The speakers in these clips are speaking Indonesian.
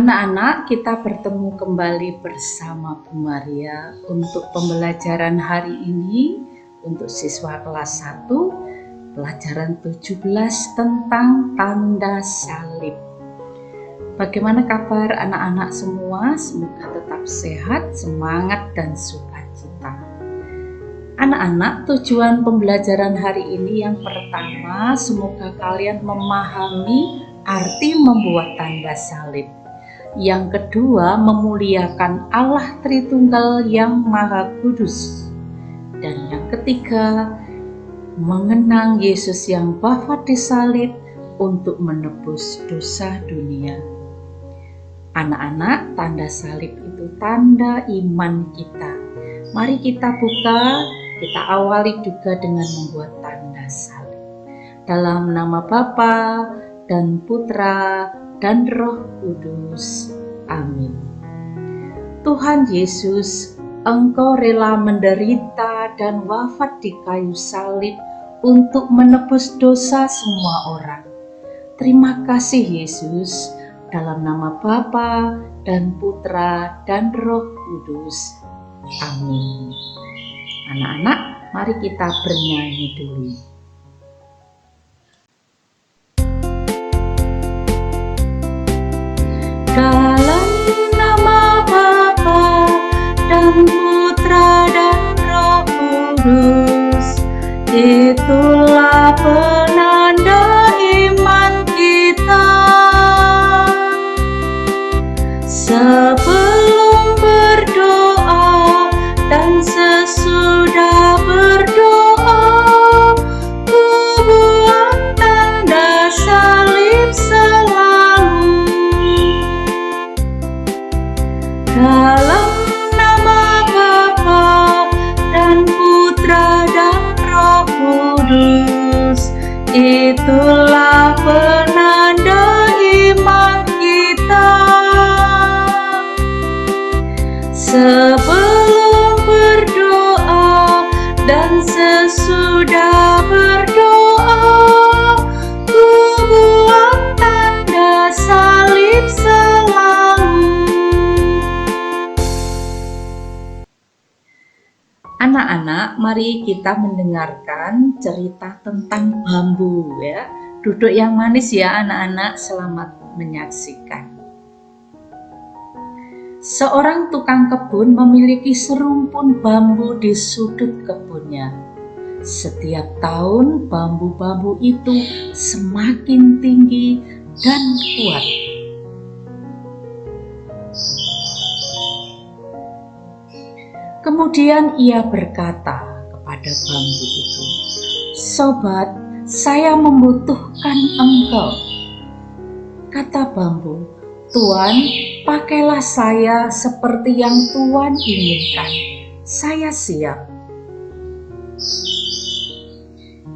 Anak-anak, kita bertemu kembali bersama Bu Maria untuk pembelajaran hari ini untuk siswa kelas 1, pelajaran 17 tentang tanda salib. Bagaimana kabar anak-anak semua? Semoga tetap sehat, semangat, dan sukacita. Anak-anak, tujuan pembelajaran hari ini yang pertama, semoga kalian memahami arti membuat tanda salib. Yang kedua, memuliakan Allah Tritunggal yang Maha Kudus. Dan yang ketiga, mengenang Yesus yang wafat di salib untuk menebus dosa dunia. Anak-anak, tanda salib itu tanda iman kita. Mari kita buka, kita awali juga dengan membuat tanda salib. Dalam nama Bapa dan Putra dan Roh Kudus. Amin. Tuhan Yesus, Engkau rela menderita dan wafat di kayu salib untuk menebus dosa semua orang. Terima kasih Yesus, dalam nama Bapa dan Putra dan Roh Kudus. Amin. Anak-anak, mari kita bernyanyi dulu. Dalam nama Bapa dan Putra dan Roh Kudus, itulah penanda iman kita. Sebelum berdoa dan sesudah berdoa, ku buat tanda salib selalu. Dalam nama Bapa dan Putra dan Roh Kudus, itulah penanda iman kita. Sebelum berdoa dan sesudah berdoa, ku buat tanda salib selalu. Anak-anak, mari kita mendengarkan cerita tentang bambu ya. Duduk yang manis ya anak-anak, selamat menyaksikan. Seorang tukang kebun memiliki serumpun bambu di sudut kebunnya. Setiap tahun bambu-bambu itu semakin tinggi dan kuat. Kemudian ia berkata kepada bambu itu, "Sobat, saya membutuhkan engkau." Kata bambu, "Tuan, pakailah saya seperti yang Tuan inginkan. Saya siap."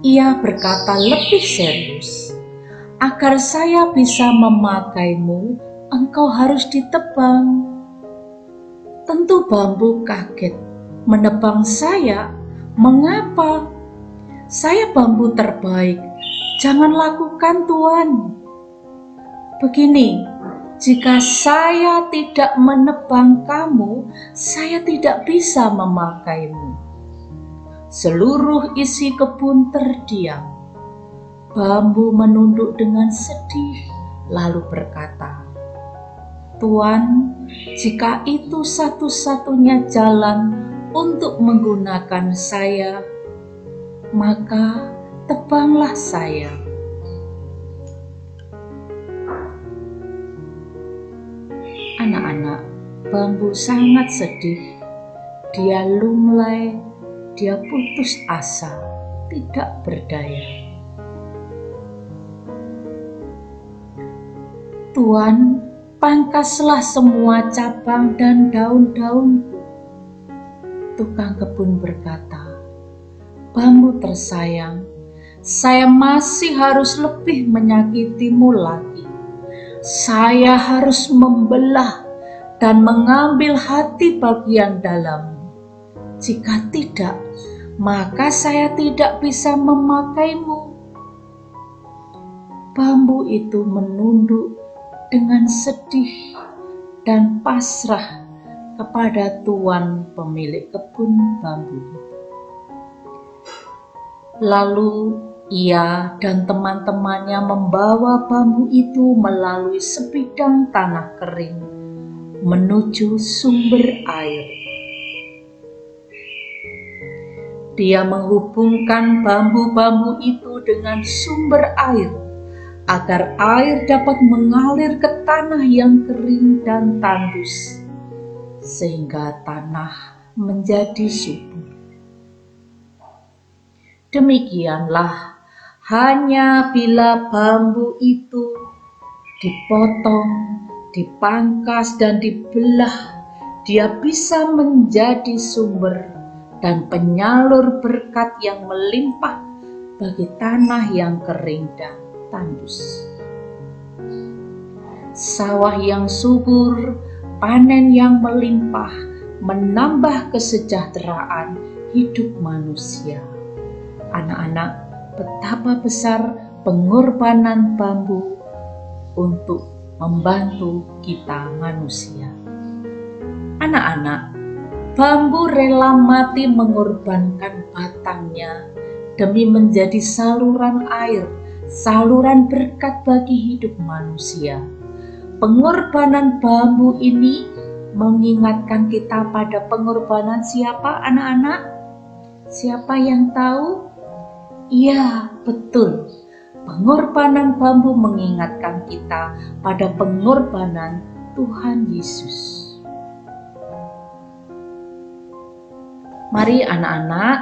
Ia berkata lebih serius, "Agar saya bisa memakaimu, engkau harus ditebang." Tentu bambu kaget, "Menebang saya? Mengapa? Saya bambu terbaik. Jangan lakukan, Tuan." "Begini, jika saya tidak menebang kamu, saya tidak bisa memakaimu." Seluruh isi kebun terdiam. Bambu menunduk dengan sedih, lalu berkata, "Tuan, jika itu satu-satunya jalan untuk menggunakan saya, maka tebanglah saya." Anak-anak, bambu sangat sedih. Dia lunglai, dia putus asa, tidak berdaya. "Tuan, pangkaslah semua cabang dan daun-daunku." Tukang kebun berkata, "Bambu tersayang, saya masih harus lebih menyakitimu lagi. Saya harus membelah dan mengambil hati bagian dalammu. Jika tidak, maka saya tidak bisa memakaimu." Bambu itu menunduk dengan sedih dan pasrah kepada Tuan pemilik kebun bambu itu. Lalu ia dan teman-temannya membawa bambu itu melalui sebidang tanah kering menuju sumber air. Dia menghubungkan bambu-bambu itu dengan sumber air agar air dapat mengalir ke tanah yang kering dan tandus, sehingga tanah menjadi subur. Demikianlah, hanya bila bambu itu dipotong, dipangkas, dan dibelah, dia bisa menjadi sumber dan penyalur berkat yang melimpah bagi tanah yang kering dan tandus. Sawah yang subur, panen yang melimpah, menambah kesejahteraan hidup manusia. Anak-anak, betapa besar pengorbanan bambu untuk membantu kita manusia. Anak-anak, bambu rela mati mengorbankan batangnya demi menjadi saluran air, saluran berkat bagi hidup manusia. Pengorbanan bambu ini mengingatkan kita pada pengorbanan siapa, anak-anak? Siapa yang tahu? Iya, betul. Pengorbanan bambu mengingatkan kita pada pengorbanan Tuhan Yesus. Mari anak-anak,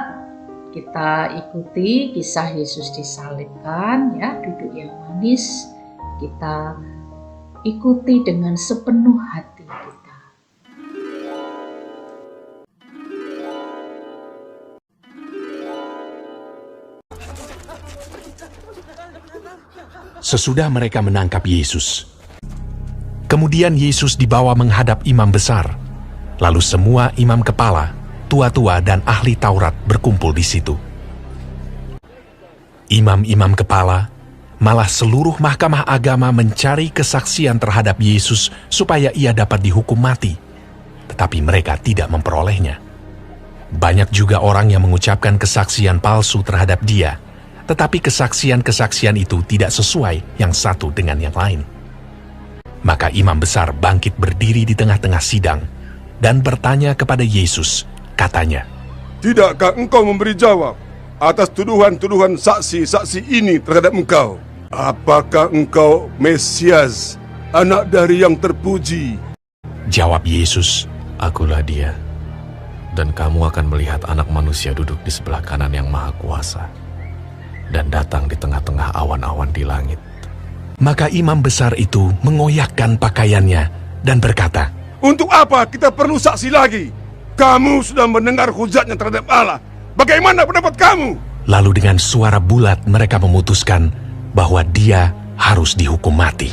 kita ikuti kisah Yesus disalibkan ya, duduk yang manis. Kita ikuti dengan sepenuh hati kita. Sesudah mereka menangkap Yesus, kemudian Yesus dibawa menghadap imam besar. Lalu semua imam kepala, tua-tua dan ahli Taurat berkumpul di situ. Imam-imam kepala, malah seluruh mahkamah agama mencari kesaksian terhadap Yesus supaya ia dapat dihukum mati. Tetapi mereka tidak memperolehnya. Banyak juga orang yang mengucapkan kesaksian palsu terhadap dia, tetapi kesaksian-kesaksian itu tidak sesuai yang satu dengan yang lain. Maka imam besar bangkit berdiri di tengah-tengah sidang dan bertanya kepada Yesus, katanya, "Tidakkah engkau memberi jawab atas tuduhan-tuduhan saksi-saksi ini terhadap engkau? Apakah engkau Mesias, anak dari yang terpuji?" Jawab Yesus, "Akulah dia, dan kamu akan melihat Anak Manusia duduk di sebelah kanan yang Maha Kuasa, dan datang di tengah-tengah awan-awan di langit." Maka imam besar itu mengoyakkan pakaiannya dan berkata, "Untuk apa kita perlu saksi lagi? Kamu sudah mendengar hujatnya terhadap Allah. Bagaimana pendapat kamu?" Lalu dengan suara bulat mereka memutuskan bahwa dia harus dihukum mati.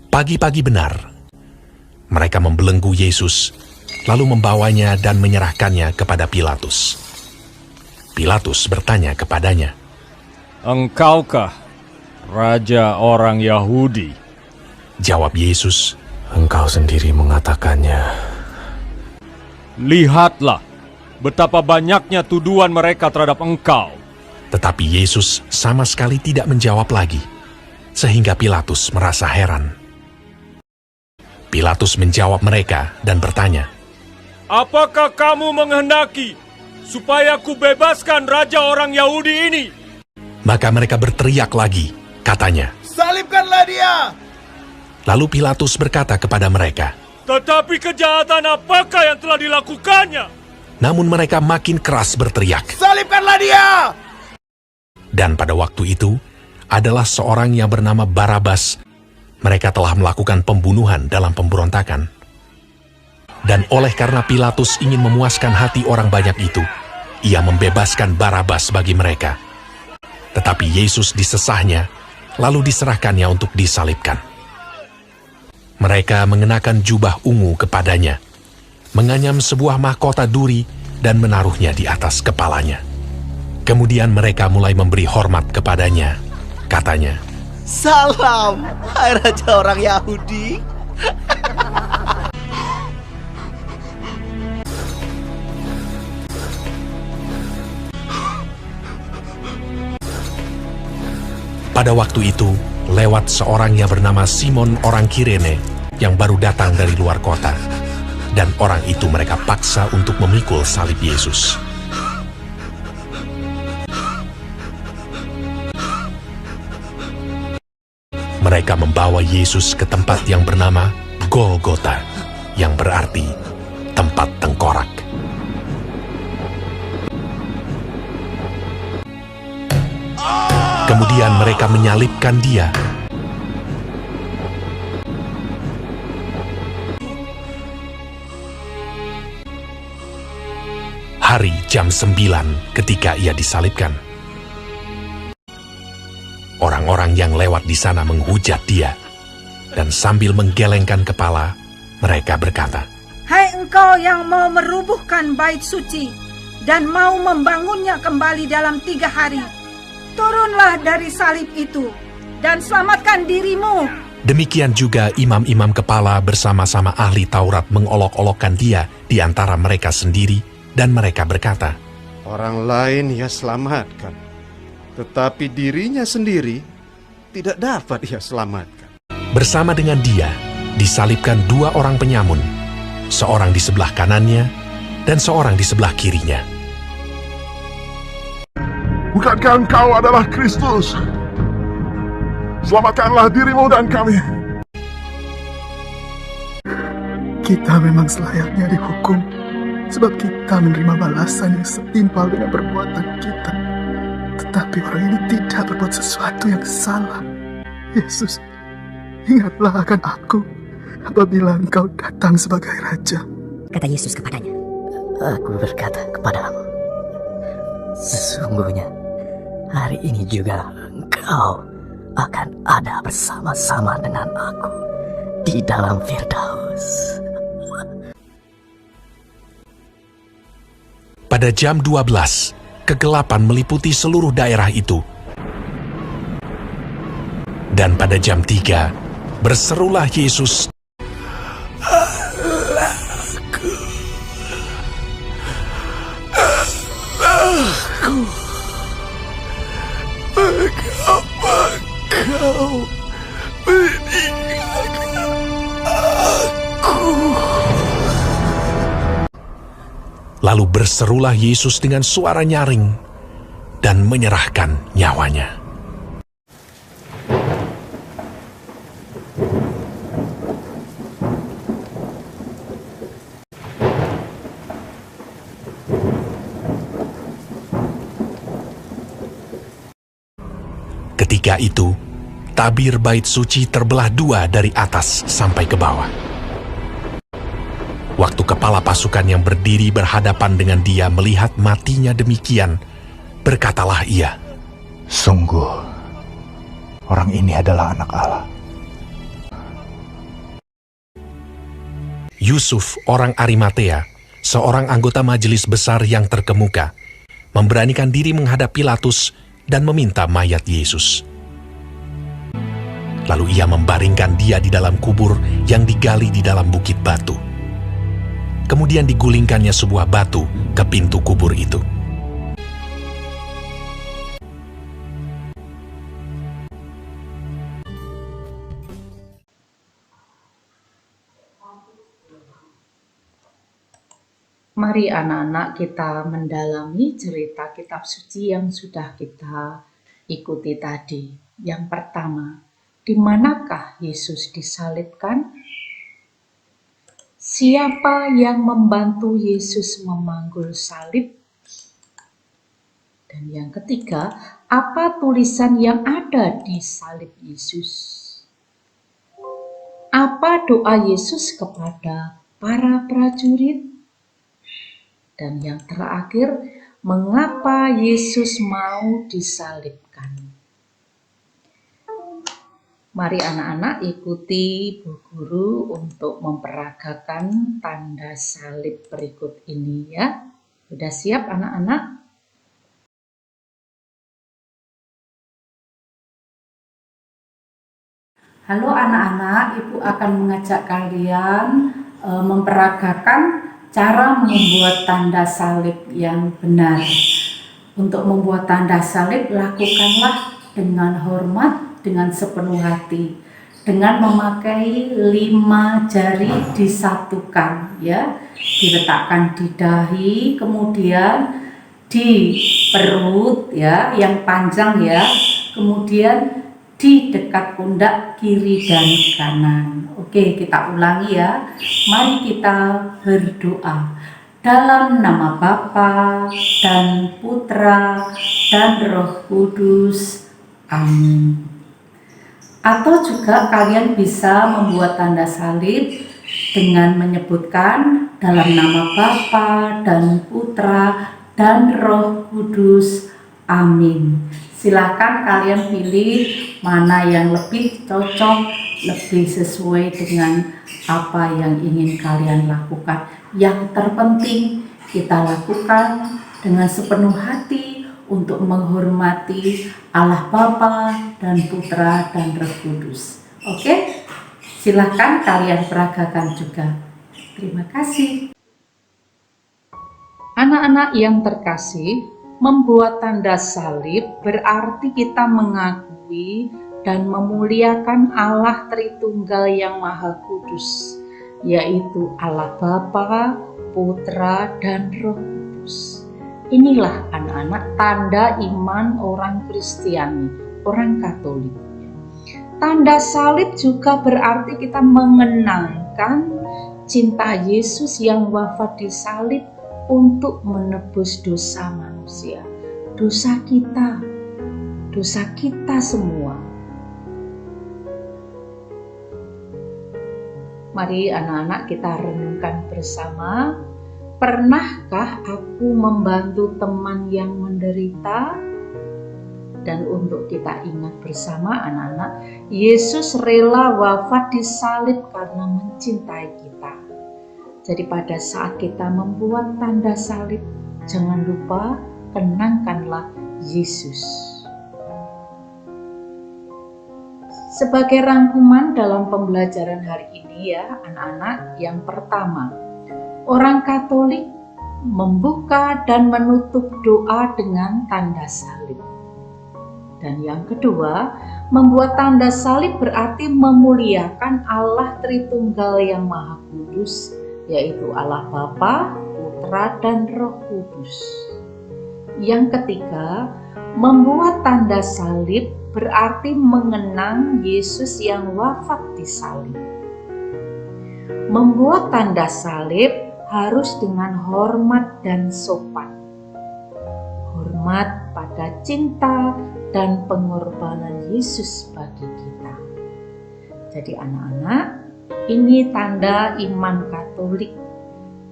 Pagi-pagi benar, mereka membelenggu Yesus, lalu membawanya dan menyerahkannya kepada Pilatus. Pilatus bertanya kepadanya, "Engkaukah Raja orang Yahudi?" Jawab Yesus, "Engkau sendiri mengatakannya." "Lihatlah betapa banyaknya tuduhan mereka terhadap engkau." Tetapi Yesus sama sekali tidak menjawab lagi, sehingga Pilatus merasa heran. Pilatus menjawab mereka dan bertanya, "Apakah kamu menghendaki supaya ku bebaskan Raja orang Yahudi ini?" Maka mereka berteriak lagi, katanya, "Salibkanlah dia!" Lalu Pilatus berkata kepada mereka, "Tetapi kejahatan apakah yang telah dilakukannya?" namun mereka makin keras berteriak. "Salibkanlah dia!" Dan pada waktu itu, adalah seorang yang bernama Barabas. Mereka telah melakukan pembunuhan dalam pemberontakan. Dan oleh karena Pilatus ingin memuaskan hati orang banyak itu, ia membebaskan Barabas bagi mereka. Tetapi Yesus disesahnya, lalu diserahkannya untuk disalibkan. Mereka mengenakan jubah ungu kepadanya, menganyam sebuah mahkota duri dan menaruhnya di atas kepalanya. Kemudian mereka mulai memberi hormat kepadanya. Katanya, "Salam, hai Raja orang Yahudi." Pada waktu itu, lewat seorang yang bernama Simon orang Kirene yang baru datang dari luar kota. Dan orang itu mereka paksa untuk memikul salib Yesus. Mereka membawa Yesus ke tempat yang bernama Golgota, yang berarti tempat tengkorak. Kemudian mereka menyalibkan dia. Hari jam 9 ketika ia disalibkan. Orang-orang yang lewat di sana menghujat dia, dan sambil menggelengkan kepala, mereka berkata, "Hai engkau yang mau merubuhkan bait suci dan mau membangunnya kembali dalam 3 hari, turunlah dari salib itu dan selamatkan dirimu." Demikian juga imam-imam kepala bersama-sama ahli Taurat mengolok-olokkan dia di antara mereka sendiri, dan mereka berkata, Orang lain ia selamatkan, tetapi dirinya sendiri tidak dapat ia selamatkan. bersama dengan dia disalibkan 2 orang penyamun, seorang di sebelah kanannya dan seorang di sebelah kirinya. Bukankah engkau adalah Kristus? Selamatkanlah dirimu dan kami. Kita memang selayaknya dihukum, sebab kita menerima balasan yang setimpal dengan perbuatan kita. Tetapi orang ini tidak berbuat sesuatu yang salah. Yesus, ingatlah akan aku apabila engkau datang sebagai Raja. Kata Yesus kepadanya, "Aku berkata kepadamu, sesungguhnya hari ini juga engkau akan ada bersama-sama dengan aku di dalam Firdaus." Pada jam 12, kegelapan meliputi seluruh daerah itu. Dan pada jam 3, berserulah Yesus, Lalu berserulah Yesus dengan suara nyaring dan menyerahkan nyawanya. Ketika itu, tabir bait suci terbelah 2 dari atas sampai ke bawah. Waktu kepala pasukan yang berdiri berhadapan dengan dia melihat matinya demikian, berkatalah ia, "Sungguh, orang ini adalah anak Allah." Yusuf, orang Arimatea, seorang anggota majelis besar yang terkemuka, memberanikan diri menghadap Pilatus dan meminta mayat Yesus. Lalu ia membaringkan dia di dalam kubur yang digali di dalam bukit batu. Kemudian digulingkannya sebuah batu ke pintu kubur itu. Mari anak-anak kita mendalami cerita kitab suci yang sudah kita ikuti tadi. Yang pertama, di manakah Yesus disalibkan? Siapa yang membantu Yesus memanggul salib? Dan yang ketiga, apa tulisan yang ada di salib Yesus? Apa doa Yesus kepada para prajurit? Dan yang terakhir, mengapa Yesus mau disalibkan? Mari anak-anak ikuti Bu Guru untuk memperagakan tanda salib berikut ini ya. Sudah siap anak-anak? Halo anak-anak, Ibu akan mengajak kalian memperagakan cara membuat tanda salib yang benar. Untuk membuat tanda salib, lakukanlah dengan hormat, dengan sepenuh hati, dengan memakai 5 jari disatukan, ya, diletakkan di dahi, kemudian di perut, ya, yang panjang, ya, kemudian di dekat pundak kiri dan kanan. Oke, kita ulangi ya. Mari kita berdoa. Dalam nama Bapa dan Putra dan Roh Kudus. Amin. Atau juga kalian bisa membuat tanda salib dengan menyebutkan dalam nama Bapa dan Putra dan Roh Kudus. Amin. Silakan kalian pilih mana yang lebih cocok, lebih sesuai dengan apa yang ingin kalian lakukan. Yang terpenting kita lakukan dengan sepenuh hati untuk menghormati Allah Bapa dan Putra dan Roh Kudus. Oke? Silakan kalian peragakan juga. Terima kasih. Anak-anak yang terkasih, membuat tanda salib berarti kita mengakui dan memuliakan Allah Tritunggal yang Maha Kudus, yaitu Allah Bapa, Putra, dan Roh Kudus. Inilah anak-anak tanda iman orang Kristiani, orang Katolik. Tanda salib juga berarti kita mengenangkan cinta Yesus yang wafat di salib untuk menebus dosa manusia, dosa kita semua. Mari anak-anak kita renungkan bersama. Pernahkah aku membantu teman yang menderita? Dan untuk kita ingat bersama anak-anak, Yesus rela wafat di salib karena mencintai kita. Jadi pada saat kita membuat tanda salib, jangan lupa kenangkanlah Yesus. Sebagai rangkuman dalam pembelajaran hari ini ya anak-anak, yang pertama, orang Katolik membuka dan menutup doa dengan tanda salib. Dan yang kedua, membuat tanda salib berarti memuliakan Allah Tritunggal yang Maha Kudus, yaitu Allah Bapa, Putra, dan Roh Kudus. Yang ketiga, membuat tanda salib berarti mengenang Yesus yang wafat di salib. Membuat tanda salib harus dengan hormat dan sopan. Hormat pada cinta dan pengorbanan Yesus bagi kita. Jadi anak-anak, ini tanda iman Katolik.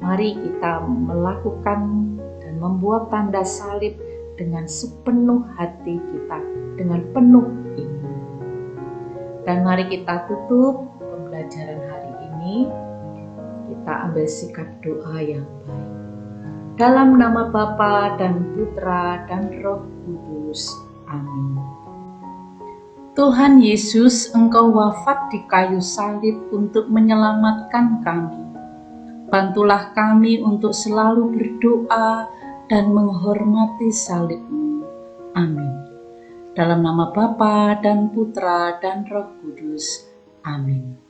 Mari kita melakukan dan membuat tanda salib dengan sepenuh hati kita, dengan penuh iman. Dan mari kita tutup pembelajaran hari ini. Kita ambil sikap doa yang baik. Dalam nama Bapa dan Putra dan Roh Kudus. Amin. Tuhan Yesus, Engkau wafat di kayu salib untuk menyelamatkan kami. Bantulah kami untuk selalu berdoa dan menghormati salib-Mu. Amin. Dalam nama Bapa dan Putra dan Roh Kudus. Amin.